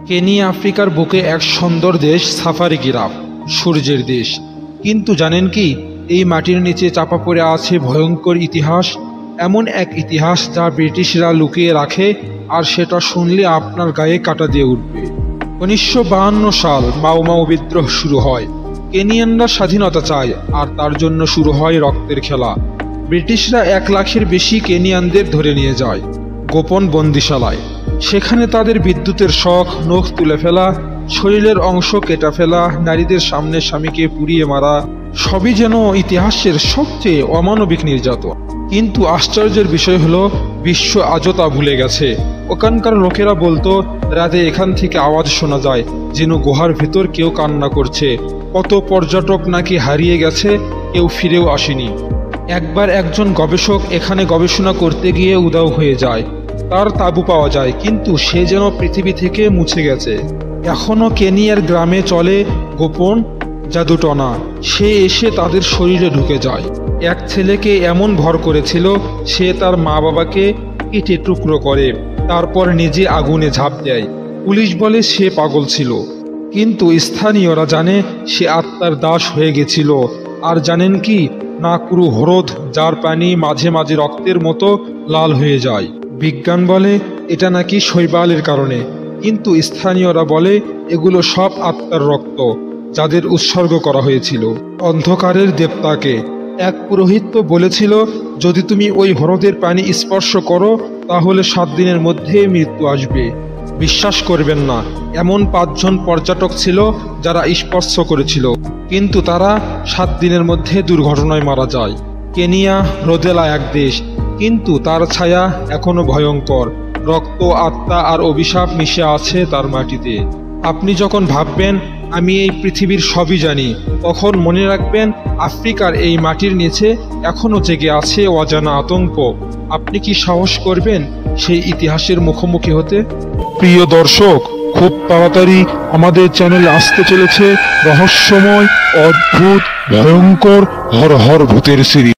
Kenya আফ্রিকার বুকে এক সুন্দর দেশ, সাফারি গিরাফ, সূর্যের দেশ। কিন্তু জানেন কি, এই মাটির নিচে চাপা পড়ে আছে ভয়ঙ্কর ইতিহাস। এমন এক ইতিহাস যা ব্রিটিশরা লুকিয়ে রাখে, আর সেটা শুনলে আপনার গায়ে কাঁটা দিয়ে উঠবে। 1952 সাল মাও মাও বিদ্রোহ শুরু হয়। কেনিয়ানরা স্বাধীনতা চায়, আর তার জন্য শুরু হয় রক্তের খেলা। ব্রিটিশরা 1 লাখের বেশি কেনিয়ানদের ধরে নিয়ে যায় গোপন বন্দিশালায়। সেখানে তাদের বিদ্যুতের শখ, নখ তুলে ফেলা, শরীরের অংশ কেটে ফেলা, নারীদের সামনে স্বামীকে পুড়িয়ে মারা, সবই যেন ইতিহাসের সবচেয়ে অমানবিক নির্যাতন। কিন্তু আশ্চর্যের বিষয় হলো, বিশ্ব আজও তা ভুলে গেছে। ওখানকার লোকেরা বলতো, রাতে এখান থেকে আওয়াজ শোনা যায়, যেন গুহার ভেতর কেউ কান্না করছে। কত পর্যটক নাকি হারিয়ে গেছে, কেউ ফিরেও আসেনি। একবার একজন গবেষক এখানে গবেষণা করতে গিয়ে উধাও হয়ে যায়। তার তাঁবু পাওয়া যায়, কিন্তু সে যেন পৃথিবী থেকে মুছে গেছে। এখনও কেনিয়ার গ্রামে চলে গোপন জাদুটনা। সে এসে তাদের শরীরে ঢুকে যায়। এক ছেলেকে এমন ভর করেছিল, সে তার মা বাবাকে কেটে টুকরো করে, তারপর নিজে আগুনে ঝাঁপ দেয়। পুলিশ বলে সে পাগল ছিল, কিন্তু স্থানীয়রা জানে সে আত্মার দাস হয়ে গেছিল। আর জানেন কি, নাকরু হ্রদ, যার পানি মাঝে মাঝে রক্তের মতো লাল হয়ে যায়। বিজ্ঞান বলে এটা নাকি শৈবালের কারণে, কিন্তু স্থানীয়রা বলে এগুলো সব আত্মার রক্ত, যাদের উৎসর্গ করা হয়েছিল অন্ধকারের দেবতাকে। এক পুরোহিত তো বলেছিল, যদি তুমি ওই হ্রদের পানি স্পর্শ করো, তাহলে 7 দিনের মধ্যে মৃত্যু আসবে। বিশ্বাস করবেন না, এমন 5 জন পর্যটক ছিল যারা স্পর্শ করেছিল, কিন্তু তারা 7 দিনের মধ্যে দুর্ঘটনায় মারা যায়। কেনিয়া রোদেলা এক দেশ, কিন্তু তার ছায়া এখনো ভয়ঙ্কর। রক্ত, আত্মা আর অভিশাপ মিশে আছে তার মাটিতে। আপনি যখন ভাববেন আমি এই পৃথিবীর সবই জানি, তখন মনে রাখবেন আফ্রিকার এই মাটির নিচে এখনো জেগে আছে অজানা আতঙ্ক। আপনি কি সাহস করবেন সেই ইতিহাসের মুখোমুখি হতে? প্রিয় দর্শক, খুব তাড়াতাড়ি আমাদের চ্যানেলে আসতে চলেছে রহস্যময়, অদ্ভুত, ভয়ঙ্কর হর হর ভূতের সিরিজ।